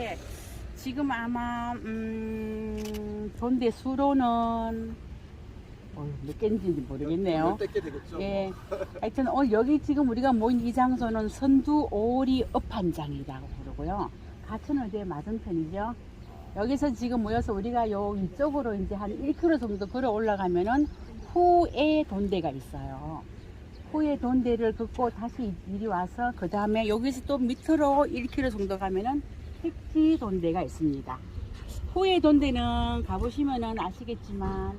있는데 지금 아마 돈대 수로는 몇 개인지 모르겠네요. 몇 개 되겠죠. 예. 하여튼 오늘 여기 지금 우리가 모인 이 장소는 선두 오리 업한장이라고 부르고요. 가천어대 맞은편이죠. 여기서 지금 모여서 우리가 요 위쪽으로 이제 한 1km 정도 걸어 올라가면은 후에 돈대가 있어요. 후에 돈대를 긋고 다시 이리 와서 그 다음에 여기서 또 밑으로 1km 정도 가면은 택지 돈대가 있습니다. 후에 돈대는 가보시면은 아시겠지만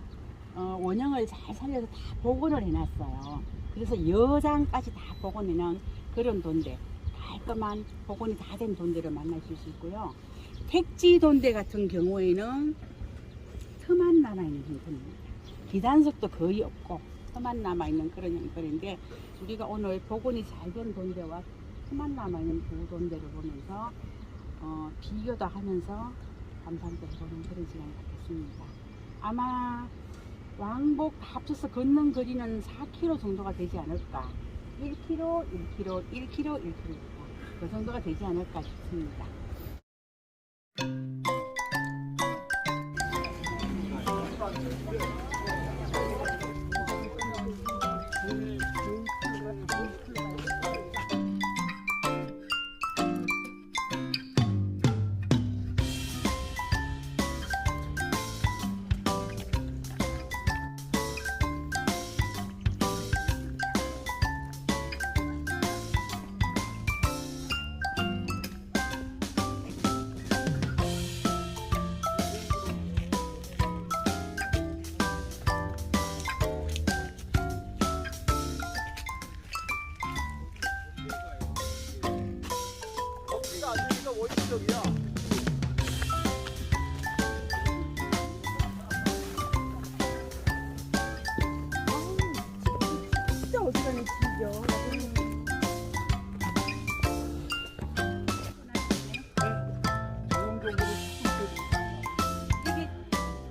원형을 잘 살려서 다 복원을 해놨어요. 그래서 여장까지 다 복원해놓은 그런 돈대, 깔끔한 복원이 다 된 돈대를 만나실 수 있고요. 택지 돈대 같은 경우에는 틈만 남아있는 형태입니다. 기단속도 거의 없고 틈만 남아있는 그런 형태인데 우리가 오늘 복원이 잘 된 돈대와 틈만 남아있는 두 돈대를 보면서 비교도 하면서 감상도 해보는 그런 시간을 갖겠습니다. 아마 왕복 다 합쳐서 걷는 거리는 4km 정도가 되지 않을까. 1km, 1km, 1km, 1km 그 정도가 되지 않을까 싶습니다. 아니니까 원시적이야. 진짜 어디 가는 집이죠?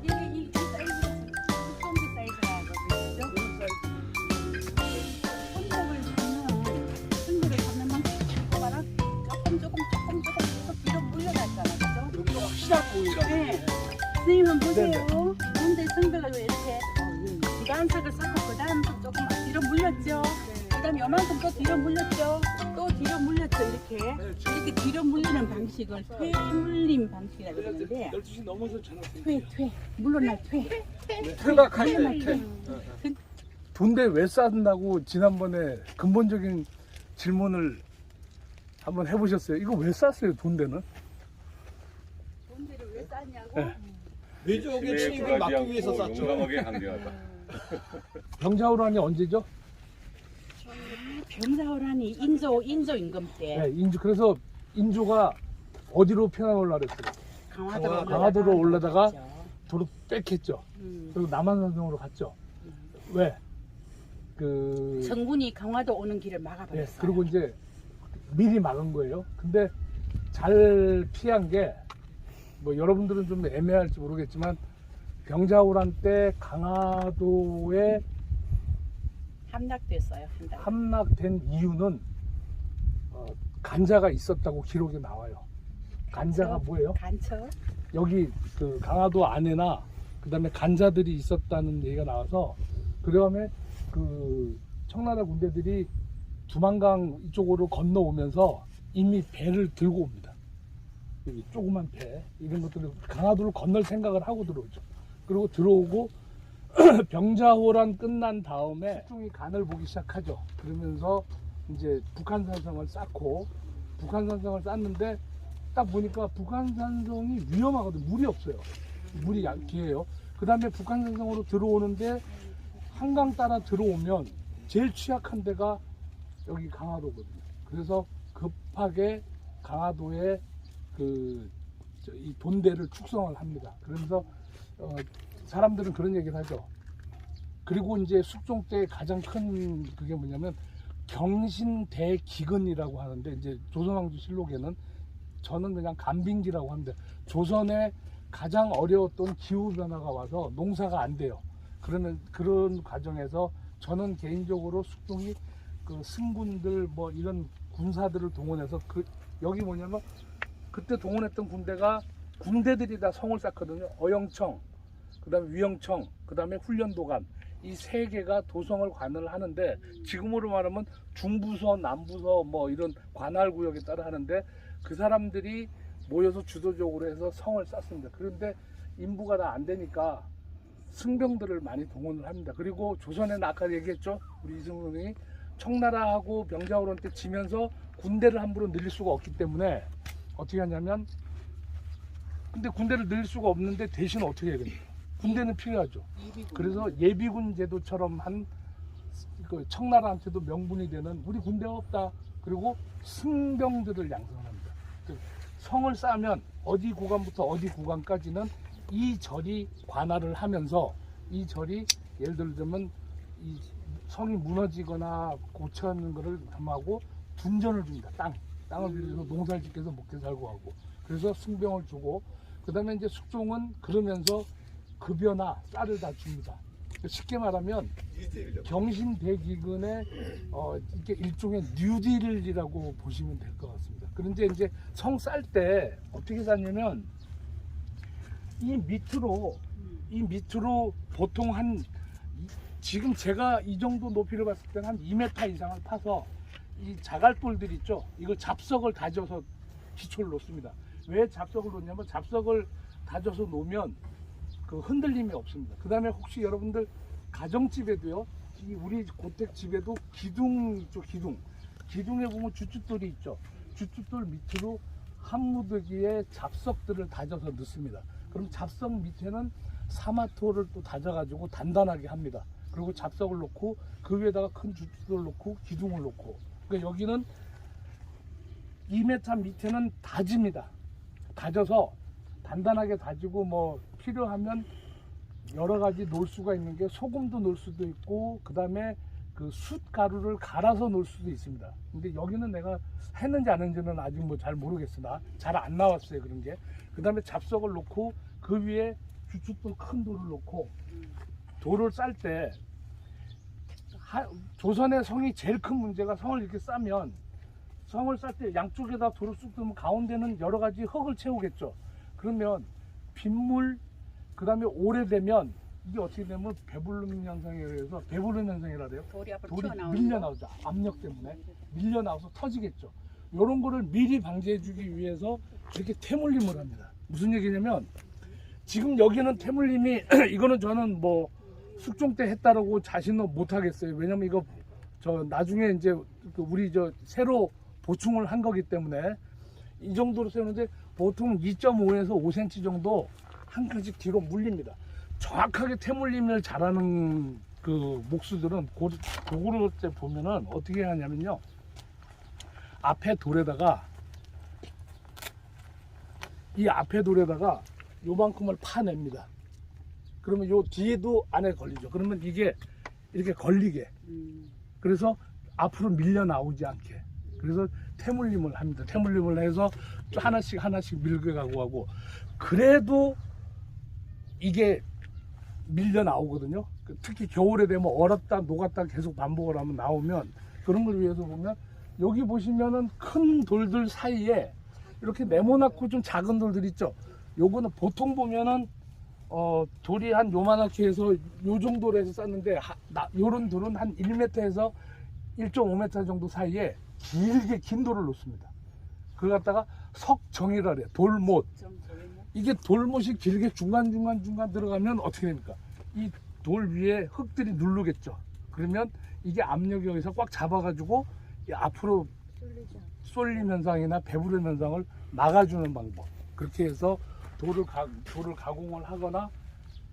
이게 이 사이즈가 숙성지 사이즈라거든요. 손목을 잡는 만큼 봐라. 조금 뒤로 물러갔잖아, 그죠? 여기가 확실하게 보인다. 네. 선생님은 보세요. 네네. 가운데 성벽을 이렇게 기간석을 쌓고 그 다음 조금 뒤로 물렸죠. 그 다음 요만큼 또 뒤로 물렸죠. 또 뒤로 물렸죠. 이렇게 뒤로 물리는 방식을 퇴물림 방식이라고 하는데 12시 넘어서 전화. 퇴 물러날 퇴. 퇴가 갈때 퇴. 돈대 왜 쌓는다고 지난번에 근본적인 질문을 한번 해보셨어요? 이거 왜 쌌어요, 돈대는? 돈대를 왜 쌓냐고? 네. 외적의 침입을 막기 위해서 쌌죠. 용감하게 항대하다. 병자호란이 언제죠? 병자호란이 인조 임금 때 네, 그래서 인조가 어디로 편하올라 그랬어요? 강화도로 올라다가 도로 뺏겼죠. 그리고 남한산성으로 갔죠. 왜? 정군이 강화도 오는 길을 네, 막아버렸어요. 그리고 이제 미리 막은 거예요. 근데 잘 피한 게 뭐 여러분들은 좀 애매할지 모르겠지만 병자호란 때 강화도에 함락됐어요. 함락된 이유는 간자가 있었다고 기록이 나와요. 간자가 뭐예요? 간첩. 여기 그 강화도 안에나 그다음에 간자들이 있었다는 얘기가 나와서 그다음에 그 청나라 군대들이 두만강 이쪽으로 건너오면서 이미 배를 들고 옵니다. 여기 조그만 배 이런 것들을 강화도를 건널 생각을 하고 들어오죠. 그리고 들어오고 병자호란 끝난 다음에 북중이 간을 보기 시작하죠. 그러면서 이제 북한산성을 쌓고 북한산성을 쌓는데 딱 보니까 북한산성이 위험하거든. 물이 없어요. 물이 약해요. 그 다음에 북한산성으로 들어오는데 한강 따라 들어오면 제일 취약한 데가 여기 강화도거든요. 그래서 급하게 강화도에 이 돈대를 축성을 합니다. 그러면서 사람들은 그런 얘기를 하죠. 그리고 이제 숙종 때 가장 큰 그게 뭐냐면 경신대기근이라고 하는데 이제 조선왕조실록에는 저는 그냥 간빙기라고 하는데 조선에 가장 어려웠던 기후 변화가 와서 농사가 안 돼요. 그러면 그런 과정에서 저는 개인적으로 숙종이 그 승군들 뭐 이런 군사들을 동원해서 여기 뭐냐면 그때 동원했던 군대들이 다 성을 쌓거든요. 어영청, 그다음에 위영청, 그다음에 훈련도감, 이 세 개가 도성을 관을 하는데, 지금으로 말하면 중부서, 남부서 뭐 이런 관할 구역에 따라 하는데, 그 사람들이 모여서 주도적으로 해서 성을 쌓습니다. 그런데 인부가 다 안 되니까 승병들을 많이 동원을 합니다. 그리고 조선에는 아까 얘기했죠, 우리 이승훈이 청나라하고 병자호론 때 지면서 군대를 함부로 늘릴 수가 없기 때문에 어떻게 하냐면, 근데 군대를 늘릴 수가 없는데 대신 어떻게 해야 됩니까? 군대는 필요하죠. 그래서 예비군 제도처럼 한 청나라한테도 명분이 되는, 우리 군대가 없다, 그리고 승병들을 양성합니다. 성을 쌓으면 어디 구간부터 어디 구간까지는 이 절이 관할을 하면서, 이 절이 예를 들면 이 성이 무너지거나 고쳐는 것을 담하고 둔전을 줍니다. 땅을 빌려서 농사를 짓게해서 먹게 살고 하고, 그래서 승병을 주고, 그 다음에 이제 숙종은 그러면서 급여나 쌀을 다 줍니다. 쉽게 말하면 경신대기근의 이게 일종의 뉴딜이라고 보시면 될 것 같습니다. 그런데 이제 성 쌀 때 어떻게 쌌냐면, 이 밑으로 보통 지금 제가 이 정도 높이를 봤을 때는 한 2m 이상을 파서 이 자갈돌들 있죠, 이걸 잡석을 다져서 기초를 놓습니다. 왜 잡석을 놓냐면, 잡석을 다져서 놓으면 그 흔들림이 없습니다. 그 다음에 혹시 여러분들 가정집에도요, 이 우리 고택집에도 기둥 있죠, 기둥에 보면 주춧돌이 있죠. 주춧돌 밑으로 한 무더기에 잡석들을 다져서 넣습니다. 그럼 잡석 밑에는 사마토를 또 다져가지고 단단하게 합니다. 그리고 잡석을 놓고 그 위에다가 큰 주춧돌을 놓고 기둥을 놓고, 그러니까 여기는 2m 밑에는 다집니다. 다져서 단단하게 다지고, 뭐 필요하면 여러 가지 놓을 수가 있는 게 소금도 놓을 수도 있고, 그 다음에 그 숯가루를 갈아서 놓을 수도 있습니다. 근데 여기는 내가 했는지 안 했는지는 아직 뭐 잘 모르겠으나 잘 안 나왔어요, 그런 게. 그 다음에 잡석을 놓고 그 위에 주춧돌 큰 돌을 놓고, 돌을 쌀 때 조선의 성이 제일 큰 문제가, 성을 이렇게 싸면, 성을 쌀 때 양쪽에다 돌을 쑥 두면 가운데는 여러 가지 흙을 채우겠죠. 그러면 빗물, 그 다음에 오래되면 이게 어떻게 되면 배불름 현상에 의해서, 배불름 현상이라 그래요. 돌이 밀려 나오죠. 압력 때문에 밀려 나와서 터지겠죠. 이런 거를 미리 방지해 주기 위해서 이렇게 태물림을 합니다. 무슨 얘기냐면, 지금 여기는 태물림이 이거는 저는 뭐 숙종 때 했다라고 자신은 못 하겠어요. 왜냐면 이거 나중에 이제 우리 새로 보충을 한 거기 때문에 이 정도로 세우는데, 보통 2.5에서 5cm 정도 한 칸씩 뒤로 물립니다. 정확하게 태물림을 잘하는 그 목수들은 고구려 때 보면은 어떻게 하냐면요, 앞에 돌에다가 요만큼을 파냅니다. 그러면 요 뒤에도 안에 걸리죠. 그러면 이게 이렇게 걸리게, 그래서 앞으로 밀려 나오지 않게, 그래서 태물림을 합니다. 태물림을 해서 하나씩 밀고 하고, 그래도 이게 밀려 나오거든요. 특히 겨울에 되면 얼었다 녹았다 계속 반복을 하면 나오면, 그런 걸 위해서 보면 여기 보시면은 큰 돌들 사이에 이렇게 네모나고 좀 작은 돌들 있죠. 요거는 보통 보면은 돌이 한 요만하게 해서 요 정도로 해서 쌌는데, 요런 돌은 한 1m에서 1.5m 정도 사이에 길게 긴 돌을 놓습니다. 그걸 갖다가 석정이라 그래요. 돌못. 이게 돌못이 길게 중간중간 들어가면 어떻게 됩니까? 이 돌 위에 흙들이 누르겠죠. 그러면 이게 압력에 의해서 꽉 잡아가지고 앞으로 쏠림 현상이나 배부름 현상을 막아주는 방법. 그렇게 해서 돌을 가공을 하거나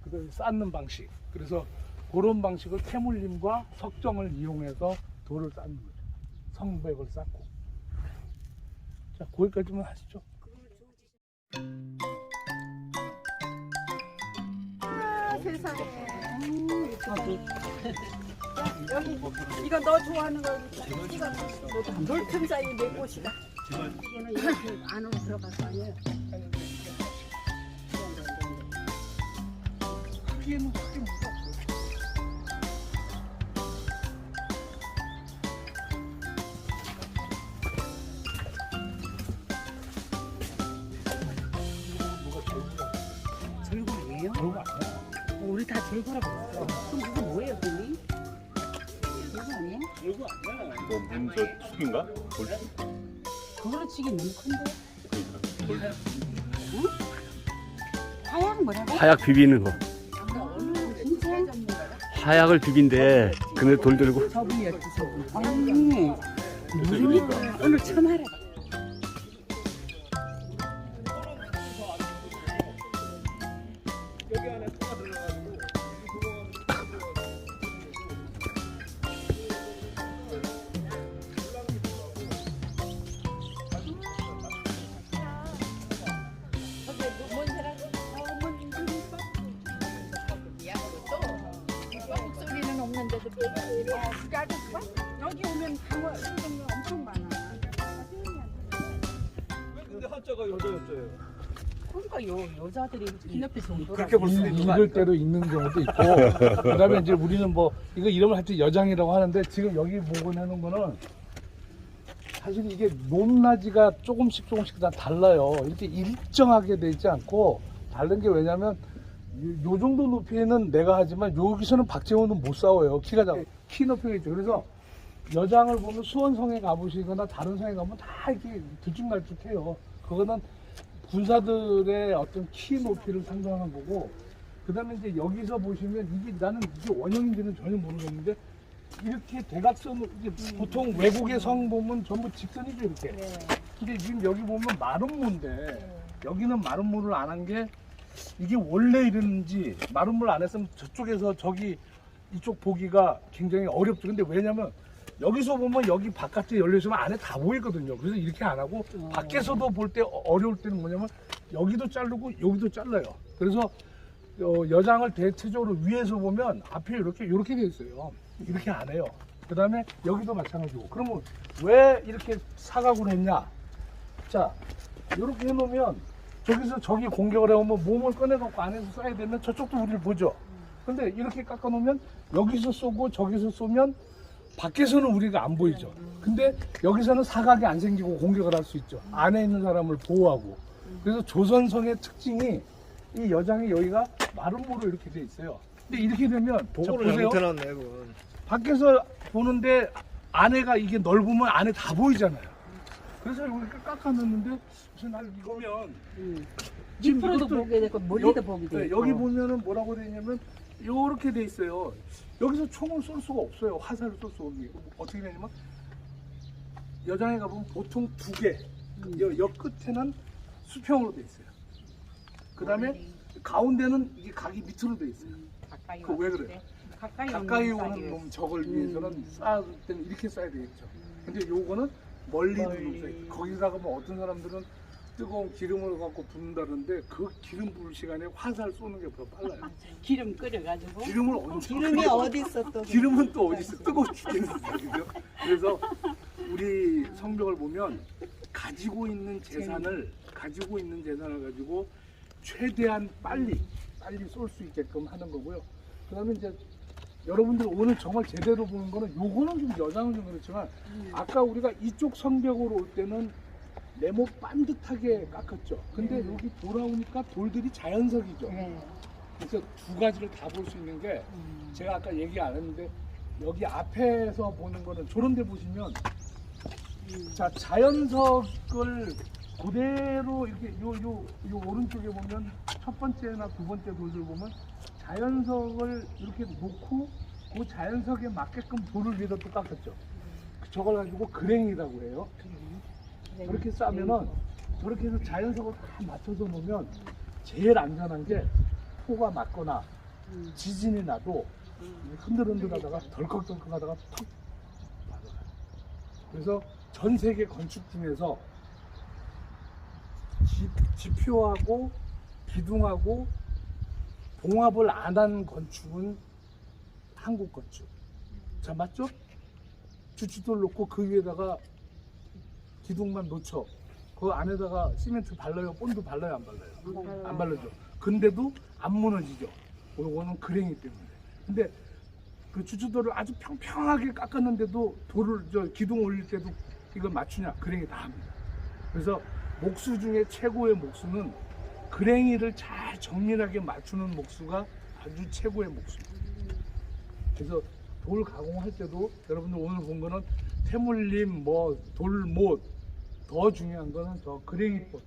그다음에 쌓는 방식. 그래서 그런 방식을 태물림과 석정을 이용해서 돌을 쌓는 거죠. 성벽을 쌓고. 자, 거기까지만 하시죠. 세상에. 여기 이거 너 좋아하는 거 이거 놀틈 사이 내 꽃이다. 이거는 이렇게 안으로 들어가서 아니에요. 크기는 크게 문제 없어요. 별거 아니야. 우리 다 재고라고 했어. 그럼 이거 뭐예요, 선생님? 이거 아니에요? 별거 아니야. 뭐 문서 축인가? 그거로 치기 너무 큰데? 그러니까. 하약 뭐라고? 하약 비비는 거. 진짜? 하약을 비빈데 그네 돌 들고 저분이었지, 저분. 아니, 모르니까 오늘 처음 알아. 여기 안에 토가 들어가지고 목소리는 없는데도 여기 오면 강화 이런 거 엄청 많아. 왜 근데 한자가 여자였어요? 그러니까 여자들이 기념비 정도라고. 그렇게 볼 수도 있는 거 읽을 때도 있는 경우도 있고 그다음에 이제 우리는 뭐 이거 이름을 하여튼 여장이라고 하는데 지금 여기 복원해놓은 거는 사실 이게 높낮이가 조금씩 다 달라요. 이렇게 일정하게 되지 않고 다른 게 왜냐면 요 정도 높이는 내가 하지만 여기서는 박재원은 못 싸워요. 키가 작아. 키 높이가 있죠. 그래서 여장을 보면 수원성에 가보시거나 다른 성에 가면 다 이렇게 들쭉날쭉해요. 그거는 군사들의 어떤 키 높이를 상상한 거고, 그 다음에 이제 여기서 보시면 이게 나는 이게 원형인지는 전혀 모르겠는데 이렇게 대각선으로 이제 보통 외국의 성 보면 전부 직선이죠 이렇게. 근데 지금 여기 보면 마름모인데 여기는 마름모를 안 한 게 이게 원래 이랬는지 마름모를 안 했으면 저쪽에서 저기 이쪽 보기가 굉장히 어렵죠. 근데 왜냐면 여기서 보면 여기 바깥에 열려있으면 안에 다 보이거든요. 그래서 이렇게 안 하고 밖에서도 볼 때 어려울 때는 뭐냐면 여기도 자르고 여기도 잘라요. 그래서 여장을 대체적으로 위에서 보면 앞에 이렇게 돼 있어요. 이렇게 안 해요. 그 다음에 여기도 마찬가지고. 그러면 왜 이렇게 사각으로 했냐? 자, 이렇게 해놓으면 저기서 저기 공격을 해오면 몸을 꺼내갖고 안에서 쏴야 되면 저쪽도 우리를 보죠. 근데 이렇게 깎아놓으면 여기서 쏘고 저기서 쏘면 밖에서는 우리가 안 보이죠. 근데 여기서는 사각이 안 생기고 공격을 할 수 있죠. 안에 있는 사람을 보호하고. 그래서 조선성의 특징이 이 여장이 여기가 마름모로 이렇게 돼 있어요. 근데 이렇게 되면 저 보고를 보세요. 잘못해놨네 그건. 밖에서 보는데 안에가 이게 넓으면 안에 다 보이잖아요. 그래서 이렇게 깎아놨는데 무슨 날 이거면 밑으로도 이것도 보게 되고 멀리도 보게 되고. 네, 여기 보면은 뭐라고 돼 있냐면 요렇게 돼 있어요. 여기서 총을 쏠 수가 없어요. 화살을 쏠 수가 없는 게 어떻게 되냐면 여장에 가보면 보통 두 개. 여 끝에는 수평으로 돼 있어요. 그 다음에 가운데는 이게 각이 밑으로 돼 있어요. 가까이 그 왜 왔을 그래요? 때 가까이 오는 놈 적을 위해서는 쏴줄 때는 이렇게 쏴야 되겠죠. 근데 요거는 멀리 있는 놈 거기다가 뭐 어떤 사람들은 뜨거운 기름을 갖고 붓는다는데 그 기름 부을 시간에 화살 쏘는 게 더 빨라요. 기름 끓여가지고. 기름을 엄청 기름이 어디 있어 또? 기름은 또 어디 있어? 뜨거워 죽겠는데 그죠? 그래서 우리 성벽을 보면 가지고 있는 재산을 가지고 최대한 빨리 쏠 수 있게끔 하는 거고요. 그다음에 이제 여러분들 오늘 정말 제대로 보는 거는 요거는 좀 여장은 좀 그렇지만 아까 우리가 이쪽 성벽으로 올 때는 네모 반듯하게 깎았죠. 근데 여기 돌아오니까 돌들이 자연석이죠. 네. 그래서 두 가지를 다 볼 수 있는 게 제가 아까 얘기 안 했는데 여기 앞에서 보는 거는 저런 데 보시면 자 자연석을 그대로 이렇게 요 오른쪽에 보면 첫 번째나 두 번째 돌들 보면 자연석을 이렇게 놓고 그 자연석에 맞게끔 돌을 위에다 또 깎았죠. 저걸 가지고 그랭이라고 해요. 저렇게 싸면은 저렇게 해서 자연석을 다 맞춰서 놓으면 제일 안전한 게 포가 맞거나 지진이 나도 흔들흔들하다가 덜컥덜컥하다가 턱 맞아요. 그래서 전 세계 건축 중에서 지표하고 기둥하고 봉합을 안 한 건축은 한국 건축. 자 맞죠? 주춧돌 놓고 그 위에다가 기둥만 놓쳐. 그 안에다가 시멘트 발라요? 본드 발라요? 안 발라요? 안 발라죠. 근데도 안 무너지죠. 이거는 그랭이 때문에. 근데 그 주춧돌을 아주 평평하게 깎았는데도 기둥 올릴 때도 이걸 맞추냐? 그랭이 다 합니다. 그래서 목수 중에 최고의 목수는 그랭이를 잘 정밀하게 맞추는 목수가 아주 최고의 목수. 그래서 돌 가공할 때도 여러분들 오늘 본 거는 태물림, 뭐 돌못, 더 중요한 거는 저 그랭이꽃.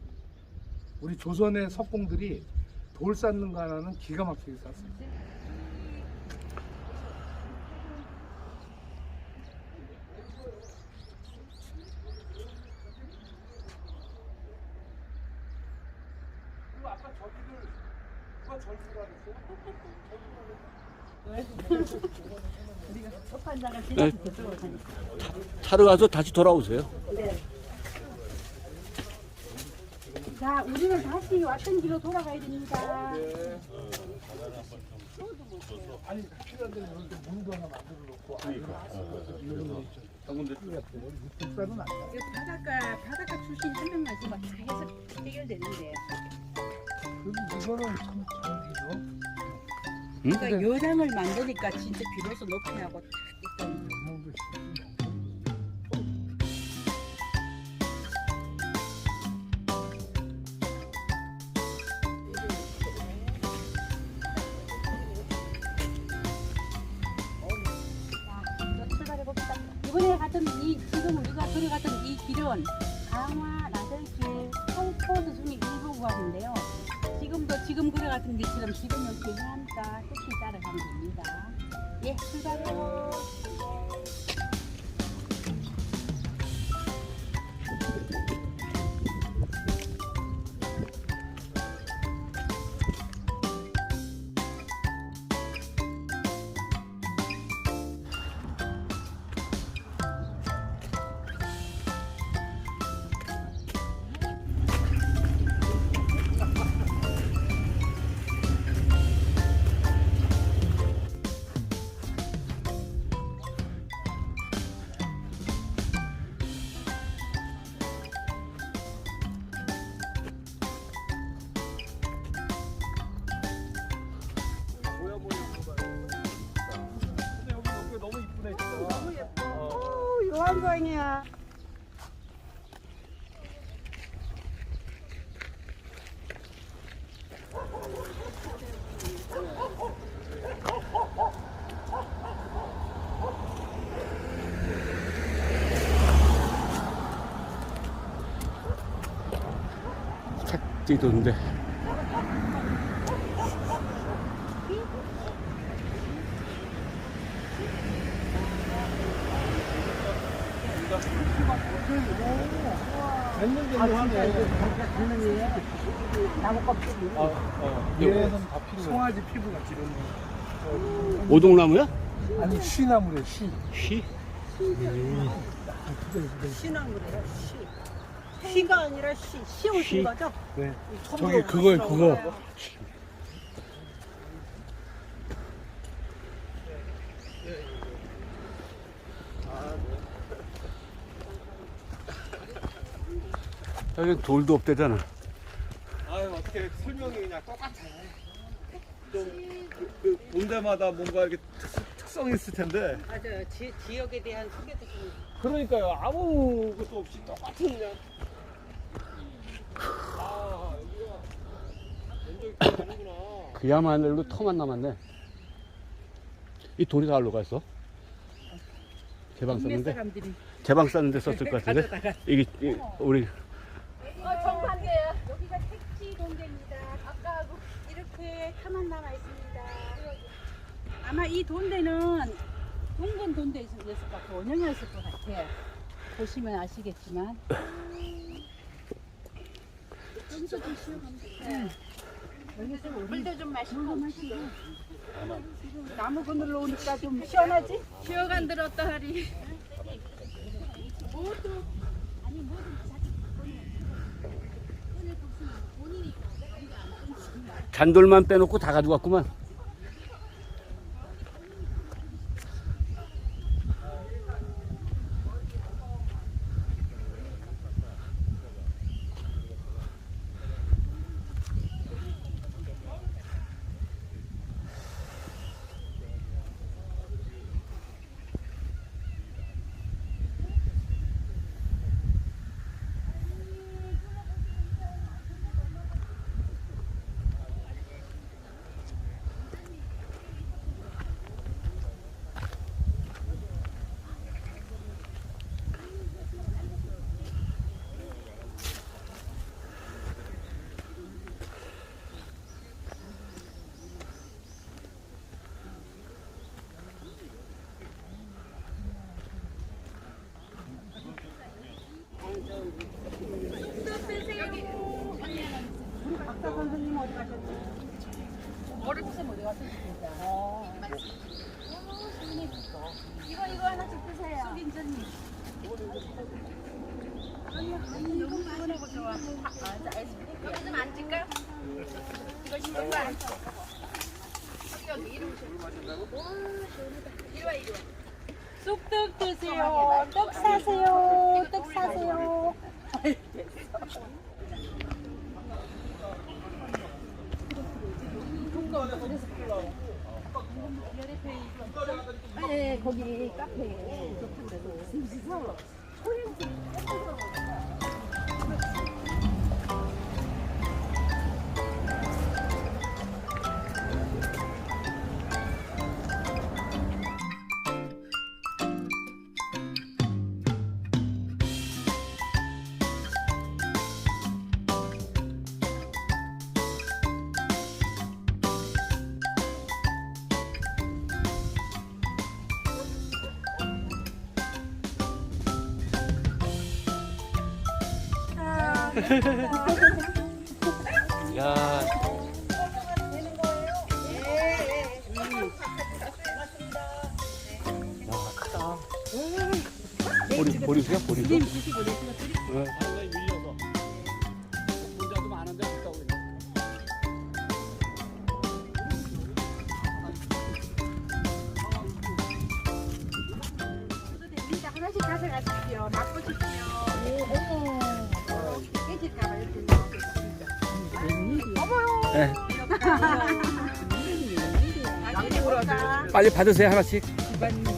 우리 조선의 석공들이 돌 쌓는 거 하나는 기가 막히게 쌌어요. 아까 저기를 누가 절수라 그랬어요? 우리가 컵판장을 네. 지나서 그쪽으로 가니까. 차로 가서 다시 돌아오세요. 자, 우리는 다시 왔던 길로 돌아가야 됩니다. 아니 필요한 데는 이런 데 문도 하나 만들어 놓고 이런 거 있죠. 국사는 아니야. 바닷가 출신 한 명만 있으면 다 해서 해결되는데. 이거는 참 비죠. 그러니까 여장을 만드니까 진짜 비로소 높이 하고 딱 있던. 출발해봅시다. 이번에 갔던 지금 우리가 걸어갔던 이 길은 강화 나들길 코스 중에 일부 구간인데요. 지금 걸어갔던 길처럼 지금 여기 하니까 뚝뚝 따라가면 됩니다. 예, 출발해요. 근데 여기 너무 이쁘네 진짜. 너무 예뻐. 요한광이야. 뛰던데. 됐는데 나무 껍질이. 얘는 다 필요해. 송아지 피부가 지금 오동나무야? 아니 쉬나무래 쉬. 쉬? 시나무래요. 시. 시가 아니라 시 오신 거죠? 네. 저기 그거예요 그거. 여기 돌도 없대잖아. 아유 어떻게 설명이 그냥 똑같아. 그 본데마다 뭔가 이렇게 특성이 있을 텐데. 맞아요. 지역에 대한 소개도 좀. 그러니까요 아무것도 없이 똑같은 그냥. 아 여기가 면적이 되는구나. 그야말로 터만 남았네. 이 돌이 다 알로 갔어? 제방 동네 썼는데? 사람들이. 제방 썼는데 썼을 것 같은데? 이게 우리 정반대야. 여기가 택지 동대입니다. 아까하고 이렇게 타만 남아 있습니다. 아마 이 돈대는 동건 돈대였을 것 같고 원형이었을 것 같아. 보시면 아시겠지만. 여기서 좀 쉬어가면 돼. 여기서 물도 좀 마시고. 나무 그늘로 오니까 좀 시원하지? 시원한 들 어떠하리? 잔돌만 빼놓고 다 가져갔구만. 이거 하나씩 드세요. 너무 시원하고 좋아. 여기 좀 앉을까? 이거 신경 안 써. 여기 이리 와. 쑥떡 드세요. 떡 사세요. 떡 사세요. 네, 거기 카페에 좋던데도. 야, 보리수야? 보리수? 상당히 밀려서 혼자도 많은데 없다고 그래. 진짜 하나씩 가져가십시오. 먹고 싶으면. 깨질까봐 이렇게. 네. 어머요. 빨리 받으세요, 하나씩. 집안